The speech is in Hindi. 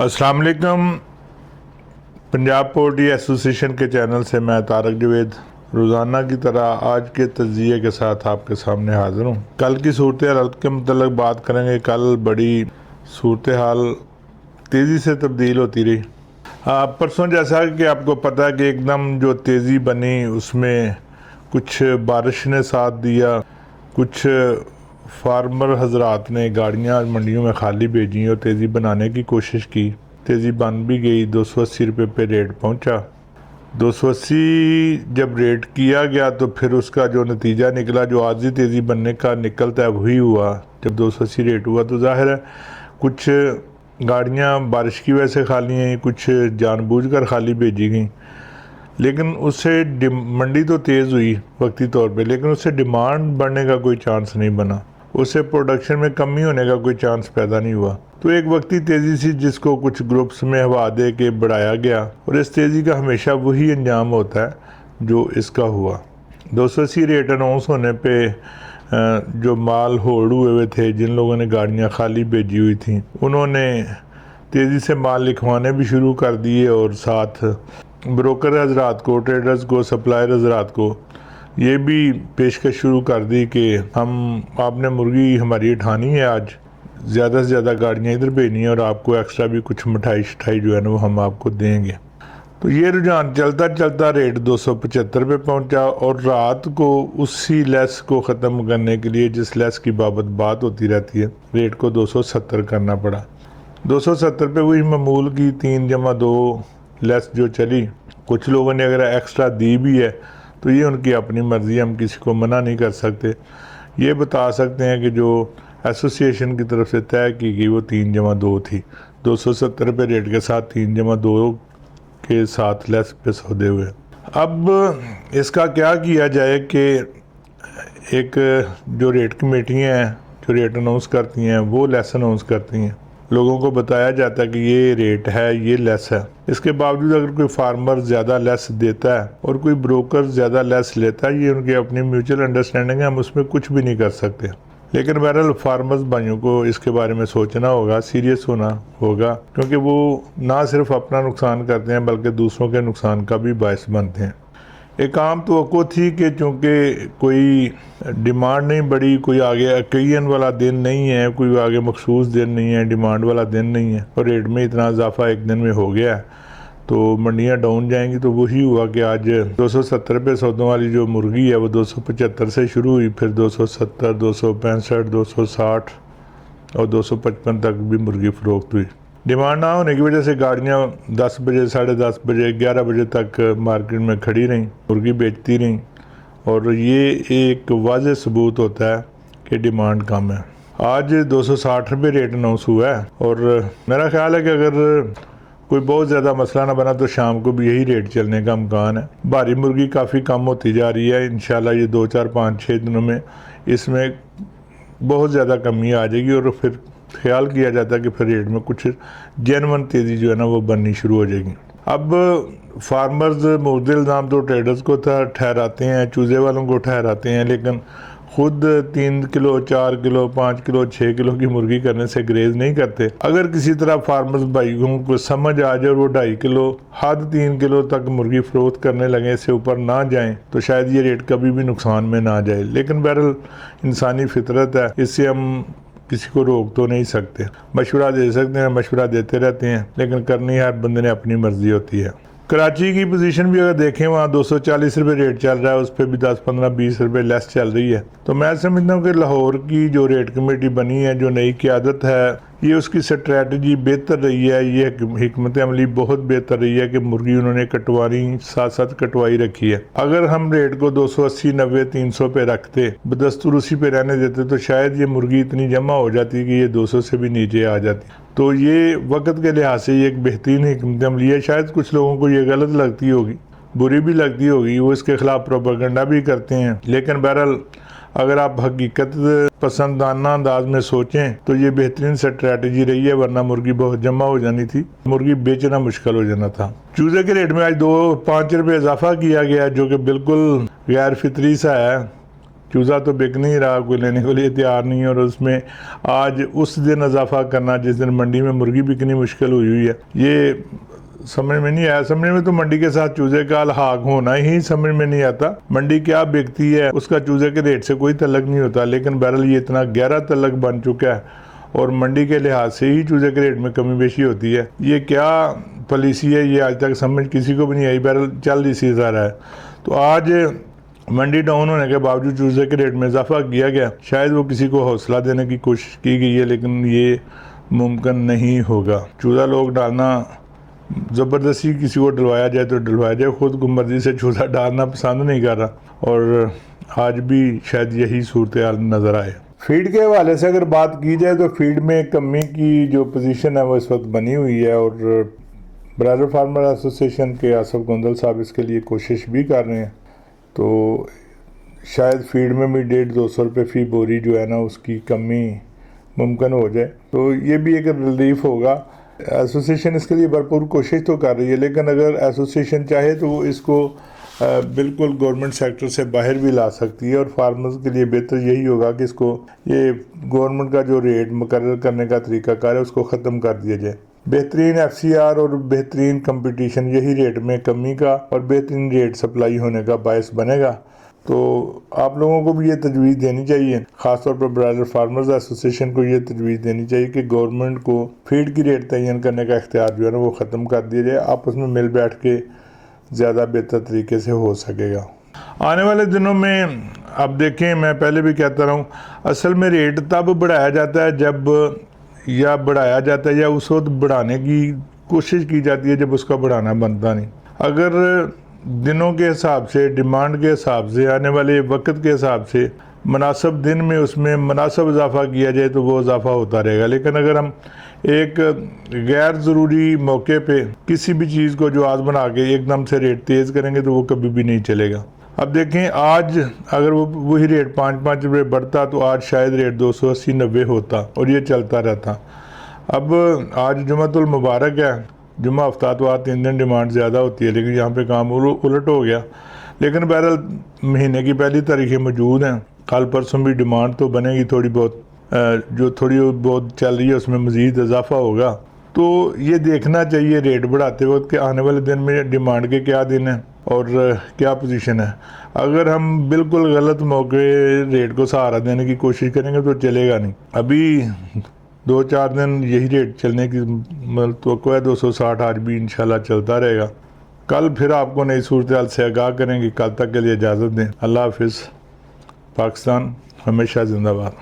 अस्सलाम वालेकुम। पंजाब पोल्ट्री एसोसिएशन के चैनल से मैं तारक जवेद रोज़ाना की तरह आज के तज्ज़िये के साथ आपके सामने हाज़िर हूँ। कल की सूरत हाल के मतलब बात करेंगे। कल बड़ी सूरत हाल तेज़ी से तब्दील होती रही। परसों जैसा कि आपको पता है कि एकदम जो तेज़ी बनी उसमें कुछ बारिश ने साथ दिया, कुछ फार्मर हजरात ने गाड़ियाँ मंडियों में खाली भेजी और तेज़ी बनाने की कोशिश की। तेज़ी बन भी गई, 280 रुपये पे रेट पहुंचा। 280 जब रेट किया गया तो फिर उसका जो नतीजा निकला, जो आजी तेज़ी बनने का निकलता है वही हुआ। जब 280 रेट हुआ तो जाहिर है कुछ गाड़ियाँ बारिश की वजह से खाली हैं, कुछ जानबूझकर खाली भेजी गई। लेकिन उससे मंडी तो तेज़ हुई वक्ती तौर पे, लेकिन उससे डिमांड बढ़ने का कोई चांस नहीं बना, उससे प्रोडक्शन में कमी होने का कोई चांस पैदा नहीं हुआ। तो एक वक्ती तेज़ी सी जिसको कुछ ग्रुप्स में हवा दे के बढ़ाया गया, और इस तेज़ी का हमेशा वही अंजाम होता है जो इसका हुआ। 280 रेट अनाउंस होने पे जो माल होल्ड हुए थे, जिन लोगों ने गाड़ियाँ खाली भेजी हुई थी, उन्होंने तेज़ी से माल लिखवाने भी शुरू कर दिए और साथ ब्रोकर हजरात को, ट्रेडर्स को, सप्लायर हजरात को ये भी पेशकश शुरू कर दी कि आपने मुर्गी हमारी उठानी है, आज ज़्यादा से ज़्यादा गाड़ियाँ इधर भेजनी है और आपको एक्स्ट्रा भी कुछ मिठाई शिठाई जो है ना वो हम आपको देंगे। तो ये रुझान चलता चलता रेट 275 पे पहुंचा और रात को उसी लेस को ख़त्म करने के लिए, जिस लेस की बाबत बात होती रहती है, रेट को 270 करना पड़ा। 270 पे वही मामूल की 3+2 लेस जो चली। कुछ लोगों ने अगर एक्स्ट्रा दी भी है तो ये उनकी अपनी मर्ज़ी, हम किसी को मना नहीं कर सकते। ये बता सकते हैं कि जो एसोसिएशन की तरफ से तय की गई वो 3+2 थी। 270 रुपये रेट के साथ 3+2 के साथ लेस पे सौदे हुए। अब इसका क्या किया जाए कि एक जो रेट कमेटियाँ हैं जो रेट अनाउंस करती हैं वो लेस अनाउंस करती हैं, लोगों को बताया जाता है कि ये रेट है, ये लेस है। इसके बावजूद अगर कोई फार्मर ज़्यादा लेस देता है और कोई ब्रोकर ज़्यादा लेस लेता है, ये उनकी अपनी म्यूचुअल अंडरस्टैंडिंग है, हम उसमें कुछ भी नहीं कर सकते। लेकिन बहरहाल फार्मर्स भाइयों को इसके बारे में सोचना होगा, सीरियस होना होगा, क्योंकि वो ना सिर्फ अपना नुकसान करते हैं बल्कि दूसरों के नुकसान का भी बायस बनते हैं। एक आम तवक्को थी कि चूँकि कोई डिमांड नहीं बढ़ी, कोई आगे ओकेजन वाला दिन नहीं है, कोई आगे मखसूस दिन नहीं है, डिमांड वाला दिन नहीं है और रेट में इतना इजाफा एक दिन में हो गया है तो मंडियाँ डाउन जाएंगी। तो वही हुआ कि आज 270 पे सौदों वाली जो मुर्गी है वो 275 से शुरू हुई, फिर 270, 265, 260 और 255 तक भी मुर्गी फ़रोख्त हुई। डिमांड ना होने की वजह से गाड़ियाँ 10 बजे, 10:30 बजे, 11 बजे तक मार्केट में खड़ी रहीं, मुर्गी बेचती रहीं, और ये एक वाज़ेह सबूत होता है कि डिमांड कम है। आज 260 रुपये रेट अनाउंस हुआ है और मेरा ख्याल है कि अगर कोई बहुत ज़्यादा मसला ना बना तो शाम को भी यही रेट चलने का इम्कान है। भारी मुर्गी काफ़ी कम होती जा रही है, इंशाल्लाह ये 2, 4, 5, 6 दिनों में इसमें बहुत ज़्यादा कमी आ जाएगी और फिर ख्याल किया जाता है कि फिर रेट में कुछ जेन्युइन तेज़ी जो है ना वो बननी शुरू हो जाएगी। अब फार्मर्स मुद्दे इल्ज़ाम तो ट्रेडर्स को ठहराते हैं, चूज़े वालों को ठहराते हैं, लेकिन खुद 3 किलो, 4 किलो, 5 किलो, 6 किलो की मुर्गी करने से ग्रेज नहीं करते। अगर किसी तरह फार्मर्स भाइयों को समझ आ जाए और वो 2.5 किलो, हद 3 किलो तक मुर्गी फरोख्त करने लगे, इससे ऊपर ना जाएं, तो शायद ये रेट कभी भी नुकसान में ना जाए। लेकिन बहरहाल इंसानी फितरत है, इससे हम किसी को रोक तो नहीं सकते। मशवरा दे सकते हैं, मशवरा देते रहते हैं, लेकिन करनी हर बंदे ने अपनी मर्जी होती है। कराची की पोजीशन भी अगर देखें, वहाँ 240 रुपये रेट चल रहा है, उस पर भी 10, 15, 20 रुपये लेस चल रही है। तो मैं समझता हूँ कि लाहौर की जो रेट कमेटी बनी है, जो नई क़यादत है, ये उसकी स्ट्रैटेजी बेहतर रही है, ये हिकमत अमली बहुत बेहतर रही है कि मुर्गी उन्होंने कटवानी साथ साथ कटवाई रखी है। अगर हम रेट को 280, 90, 300 पे रखते, बदस्तूर उसी पे रहने देते, तो शायद ये मुर्गी इतनी जमा हो जाती कि ये 200 से भी नीचे आ जाती। तो ये वक्त के लिहाज से ये एक बेहतरीन हिकमत अमली है। शायद कुछ लोगों को ये गलत लगती होगी, बुरी भी लगती होगी, वो इसके ख़िलाफ़ प्रोपेगेंडा भी करते हैं, लेकिन बहरहाल अगर आप हकीकत पसंदाना अंदाज में सोचें तो ये बेहतरीन स्ट्रैटेजी रही है, वरना मुर्गी बहुत जमा हो जानी थी, मुर्गी बेचना मुश्किल हो जाना था। चूज़े के रेट में आज 2-5 रुपये इजाफा किया गया, जो कि बिल्कुल गैर फितरी सा है चूज़ा तो बिक नहीं रहा, कोई लेने के लिए तैयार नहीं है, और उसमें आज उस दिन इजाफा करना जिस दिन मंडी में मुर्गी बिकनी मुश्किल हुई है, ये समझ में नहीं आया। समझ में तो मंडी के साथ चूजे का अलहाक होना ही समझ में नहीं आता। मंडी क्या बिकती है उसका चूजे के रेट से कोई तल्लक नहीं होता, लेकिन बहरहाल ये इतना गहरा तल्लक बन चुका है और मंडी के लिहाज से ही चूजे के रेट में कमी बेशी होती है। ये क्या पॉलिसी है, ये आज तक समझ किसी को भी नहीं आई। बहरहाल चल इसी तरह है। तो आज मंडी डाउन होने के बावजूद चूजे के रेट में इजाफा किया गया। शायद वो किसी को हौसला देने की कोशिश की गई है, लेकिन ये मुमकिन नहीं होगा। चूजा लोग डालना, ज़बरदस्ती किसी को डलवाया जाए तो डलवाया जाए, खुद गुमर्जी से चूजा डालना पसंद नहीं कर रहा, और आज भी शायद यही सूरत हाल नज़र आए। फीड के हवाले से अगर बात की जाए तो फीड में कमी की जो पोजीशन है वो इस वक्त बनी हुई है, और ब्रादर फार्मर एसोसिएशन के आसफ गोंदल साहब इसके लिए कोशिश भी कर रहे हैं। तो शायद फीड में भी 150-200 रुपये फ़ी बोरी जो है ना उसकी कमी मुमकिन हो जाए, तो ये भी एक रिलीफ होगा। एसोसिएशन इसके लिए भरपूर कोशिश तो कर रही है, लेकिन अगर एसोसिएशन चाहे तो वो इसको बिल्कुल गवर्नमेंट सेक्टर से बाहर भी ला सकती है, और फार्मर्स के लिए बेहतर यही होगा कि इसको ये गवर्नमेंट का जो रेट मुकर्रर करने का तरीकाकार है उसको ख़त्म कर दिया जाए। बेहतरीन FCR और बेहतरीन कंपटीशन यही रेट में कमी का और बेहतरीन रेट सप्लाई होने का बायस बनेगा। तो आप लोगों को भी ये तजवीज़ देनी चाहिए, ख़ासतौर पर ब्रादर फार्मर्स एसोसिएशन को ये तजवीज़ देनी चाहिए कि गवर्नमेंट को फीड की रेट तयन करने का इख्तियार जो है ना वो ख़त्म कर दिया जाए। आपस में मिल बैठ के ज़्यादा बेहतर तरीके से हो सकेगा। आने वाले दिनों में अब देखें, मैं पहले भी कहता रहा हूँ, असल में रेट तब बढ़ाया जाता है जब, या बढ़ाया जाता है या उस वक्त बढ़ाने की कोशिश की जाती है जब उसका बढ़ाना बनता नहीं। अगर दिनों के हिसाब से, डिमांड के हिसाब से, आने वाले वक्त के हिसाब से मुनासिब दिन में उसमें मुनासिब इजाफा किया जाए तो वो इजाफा होता रहेगा। लेकिन अगर हम एक गैर ज़रूरी मौके पे किसी भी चीज़ को जो आज बना के एकदम से रेट तेज़ करेंगे तो वो कभी भी नहीं चलेगा। अब देखें, आज अगर वो वही रेट 5-5 रुपये बढ़ता तो आज शायद रेट 280-90 होता और ये चलता रहता। अब आज जुमातुल मुबारक है, जुमा हफ्तावार 3 दिन डिमांड ज़्यादा होती है, लेकिन यहाँ पे काम उलट हो गया। लेकिन बहरहाल महीने की पहली तारीखें मौजूद हैं, कल परसों भी डिमांड तो बनेगी थोड़ी बहुत, जो थोड़ी बहुत चल रही है उसमें मज़ीद इजाफा होगा। तो ये देखना चाहिए रेट बढ़ाते वक्त कि आने वाले दिन में डिमांड के क्या दिन हैं और क्या पोजीशन है। अगर हम बिल्कुल गलत मौके रेट को सहारा देने की कोशिश करेंगे तो चलेगा नहीं। अभी 2-4 दिन यही रेट चलने की तो है, 260 आज भी इंशाल्लाह चलता रहेगा। कल फिर आपको नई सूरत हाल से आगाह करेंगे। कल तक के लिए इजाज़त दें। अल्लाह हाफिज़। पाकिस्तान हमेशा जिंदाबाद।